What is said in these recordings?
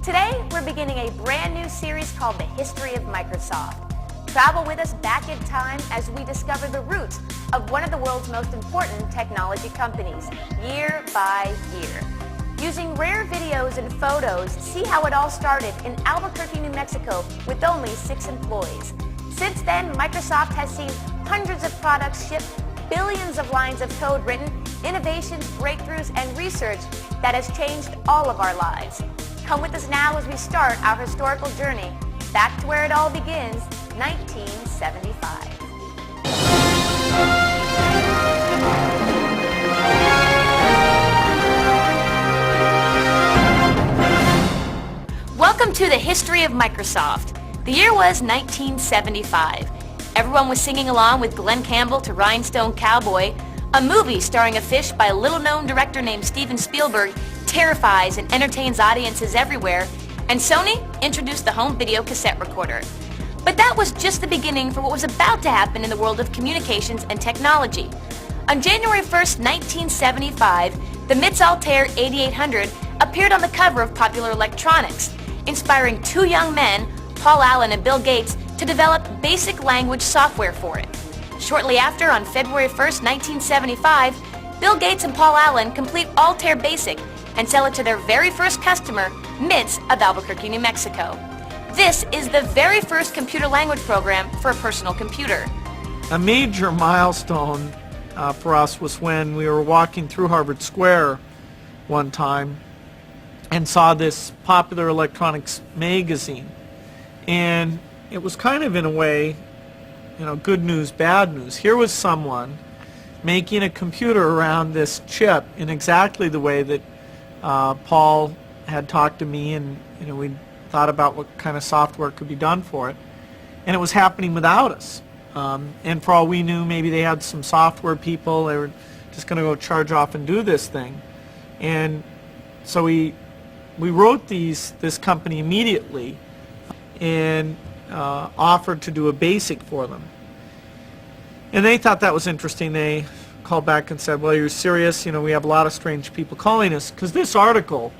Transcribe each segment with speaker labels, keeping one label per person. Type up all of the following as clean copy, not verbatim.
Speaker 1: Today, we're beginning a brand new series called The History of Microsoft. Travel with us back in time as we discover the roots of one of the world's most important technology companies, year by year. Using rare videos and photos, see how it all started in Albuquerque, New Mexico with only 6 employees. Since then, Microsoft has seen hundreds of products shipped, billions of lines of code written, innovations, breakthroughs, and research that has changed all of our lives. Come with us now as we start our historical journey back to where it all begins, 1975. Welcome to the history of Microsoft. The year was 1975. Everyone was singing along with Glenn Campbell to Rhinestone Cowboy. A movie starring a fish by a little-known director named Steven Spielberg terrifies and entertains audiences everywhere, and Sony introduced the home video cassette recorder. But that was just the beginning for what was about to happen in the world of communications and technology. On January 1st, 1975, the MITS Altair 8800 appeared on the cover of Popular Electronics, inspiring 2 young men, Paul Allen and Bill Gates, to develop basic language software for it. Shortly after, on February 1st, 1975, Bill Gates and Paul Allen complete Altair Basic and sell it to their very first customer, MITS of Albuquerque, New Mexico. This is the very first computer language program for a personal computer.
Speaker 2: A major milestone for us was when we were walking through Harvard Square one time and saw this Popular Electronics magazine. And it was kind of, in a way, good news, bad news. Here was someone making a computer around this chip in exactly the way that Paul had talked to me, and we thought about what kind of software could be done for it. And it was happening without us. And for all we knew, maybe they had some software people. They were just going to go charge off and do this thing. And so we wrote this company immediately and offered to do a basic for them. And they thought that was interesting. They called back and said, well, you're serious? We have a lot of strange people calling us, because this article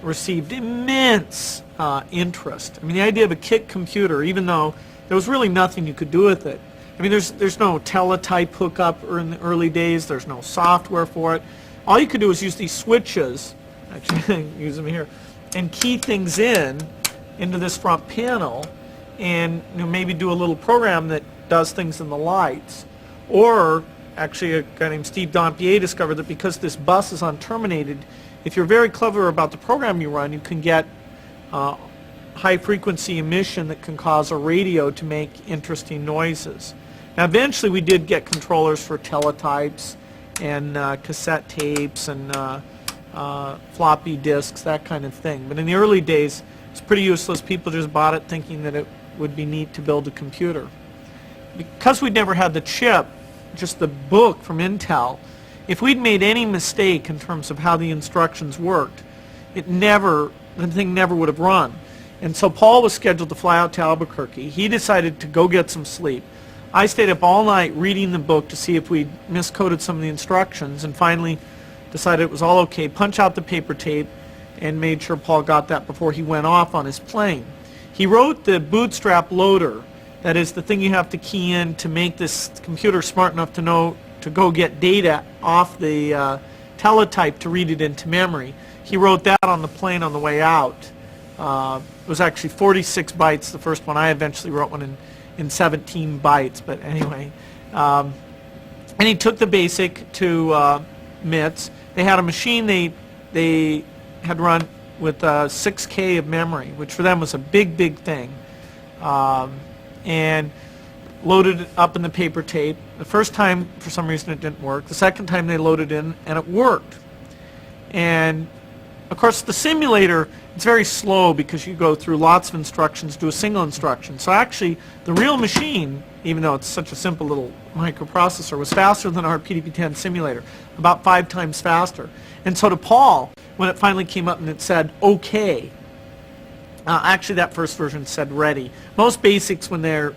Speaker 2: received immense interest. I mean, the idea of a kit computer, even though there was really nothing you could do with it. I mean, there's no teletype hookup in the early days. There's no software for it. All you could do is use these switches, actually use them here, and key things into this front panel, and maybe do a little program that does things in the lights. Or actually, a guy named Steve Dompier discovered that because this bus is unterminated, if you're very clever about the program you run, you can get high frequency emission that can cause a radio to make interesting noises. Now eventually we did get controllers for teletypes and cassette tapes and floppy disks, that kind of thing. But in the early days, it's pretty useless. People just bought it thinking that it would be neat to build a computer. Because we'd never had the chip, just the book from Intel, if we'd made any mistake in terms of how the instructions worked, the thing never would have run. And so Paul was scheduled to fly out to Albuquerque. He decided to go get some sleep. I stayed up all night reading the book to see if we'd miscoded some of the instructions, and finally decided it was all okay, punch out the paper tape, and made sure Paul got that before he went off on his plane. He wrote the bootstrap loader, that is the thing you have to key in to make this computer smart enough to know to go get data off the teletype to read it into memory. He wrote that on the plane on the way out. It was actually 46 bytes, the first one. I eventually wrote one in 17 bytes, but anyway. And he took the basic to MITS. They had a machine they had run with 6K of memory, which for them was a big thing. And loaded it up in the paper tape. The first time, for some reason, it didn't work. The second time they loaded in, and it worked. And of course, the simulator, it's very slow because you go through lots of instructions to a single instruction. So actually, the real machine, even though it's such a simple little microprocessor, was faster than our PDP-10 simulator, about 5 times faster. And so to Paul, when it finally came up and it said, okay, actually that first version said ready. Most basics, when they're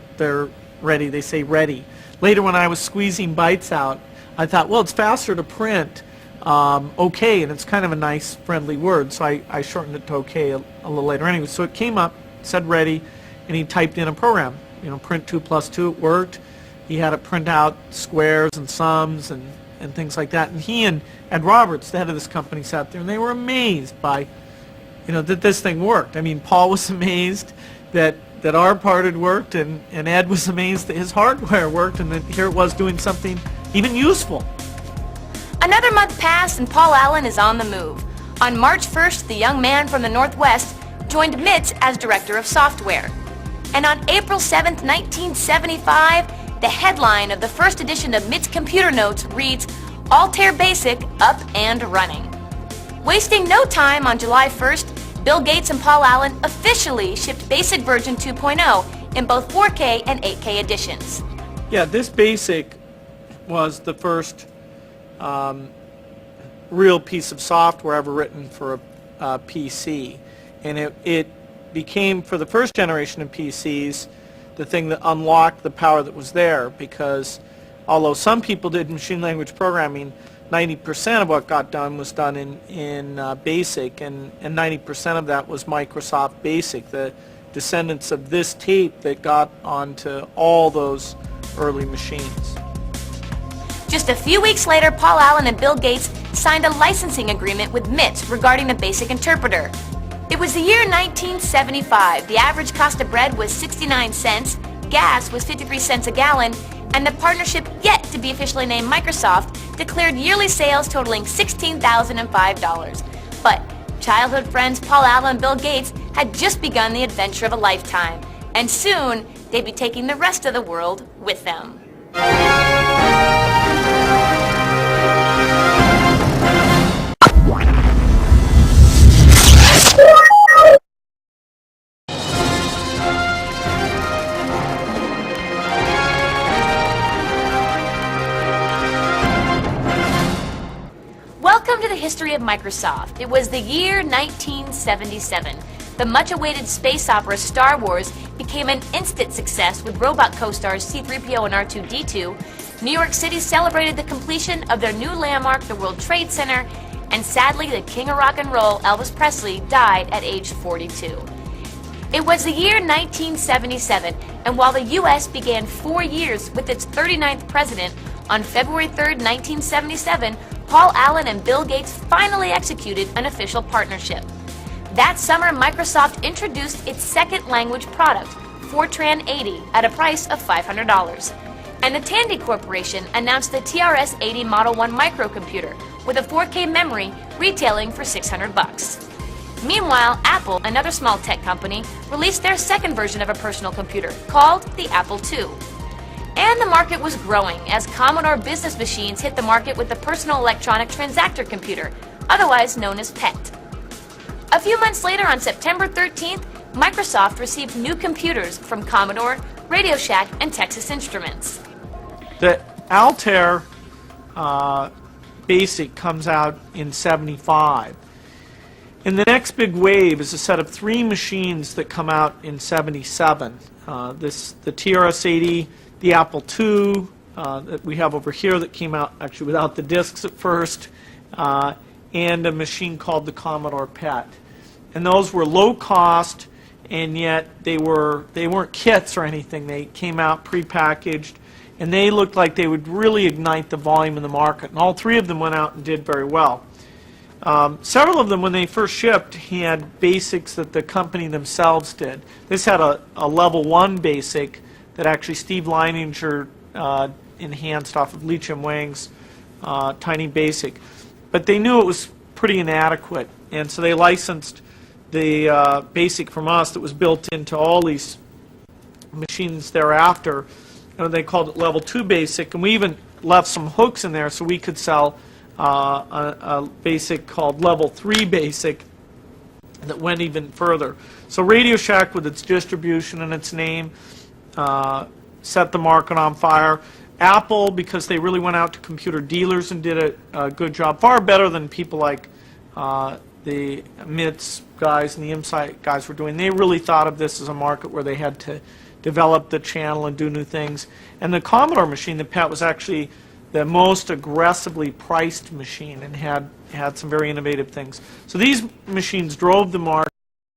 Speaker 2: ready, they say ready. Later, when I was squeezing bytes out, I thought, well, it's faster to print OK, and it's kind of a nice, friendly word, so I shortened it to OK a little later. Anyway, so it came up, said ready, and he typed in a program. You know, print 2 plus 2, it worked. He had it print out squares and sums and things like that. And he and Ed Roberts, the head of this company, sat there, and they were amazed by, you know, that this thing worked. I mean, Paul was amazed that our part had worked, and Ed was amazed that his hardware worked, and that here it was doing something even useful.
Speaker 1: Another month passed and Paul Allen is on the move. On March 1st, the young man from the Northwest joined MITS as Director of Software. And on April 7th, 1975, the headline of the first edition of MITS Computer Notes reads, Altair Basic Up and Running. Wasting no time, on July 1st, Bill Gates and Paul Allen officially shipped Basic version 2.0 in both 4K and 8K editions.
Speaker 2: Yeah, this Basic was the first real piece of software ever written for a PC. And it became, for the first generation of PCs, the thing that unlocked the power that was there, because although some people did machine language programming, 90% of what got done was done in BASIC, and 90% of that was Microsoft BASIC, the descendants of this tape that got onto all those early machines.
Speaker 1: Just a few weeks later, Paul Allen and Bill Gates signed a licensing agreement with MITS regarding the BASIC interpreter. It was the year 1975. The average cost of bread was 69 cents, gas was 53 cents a gallon, and the partnership, yet to be officially named Microsoft, declared yearly sales totaling $16,005. But childhood friends Paul Allen and Bill Gates had just begun the adventure of a lifetime, and soon they'd be taking the rest of the world with them. Welcome to the history of Microsoft. It was the year 1977. The much-awaited space opera Star Wars became an instant success with robot co-stars C-3PO and R2-D2. New York City celebrated the completion of their new landmark, the World Trade Center, and sadly, the king of rock and roll, Elvis Presley, died at age 42. It was the year 1977, and while the U.S. began 4 years with its 39th president, on February 3, 1977, Paul Allen and Bill Gates finally executed an official partnership. That summer, Microsoft introduced its second language product, Fortran 80, at a price of $500. And the Tandy Corporation announced the TRS-80 Model 1 microcomputer with a 4K memory retailing for $600. Meanwhile, Apple, another small tech company, released their second version of a personal computer called the Apple II. And the market was growing as Commodore business machines hit the market with the Personal Electronic Transactor Computer, otherwise known as PET. A few months later, on September 13th, Microsoft received new computers from Commodore, Radio Shack, and Texas Instruments.
Speaker 2: The Altair BASIC comes out in '75. And the next big wave is a set of 3 machines that come out in '77. The TRS-80, the Apple II that we have over here that came out actually without the discs at first, and a machine called the Commodore PET. And those were low cost, and yet they weren't kits or anything. They came out prepackaged, and they looked like they would really ignite the volume in the market. And all 3 of them went out and did very well. Several of them, when they first shipped, had basics that the company themselves did. This had a level 1 basic that actually Steve Leininger enhanced off of Lee Chim Wang's Tiny Basic. But they knew it was pretty inadequate, and so they licensed the basic from us that was built into all these machines thereafter. And they called it level 2 basic, and we even left some hooks in there so we could sell a basic called level 3 basic that went even further. So Radio Shack, with its distribution and its name, set the market on fire. Apple, because they really went out to computer dealers and did a good job, far better than people like the MITS guys and the Insight guys were doing. They really thought of this as a market where they had to develop the channel and do new things. And the Commodore machine, the PET, was actually the most aggressively priced machine and had some very innovative things. So these machines drove the market.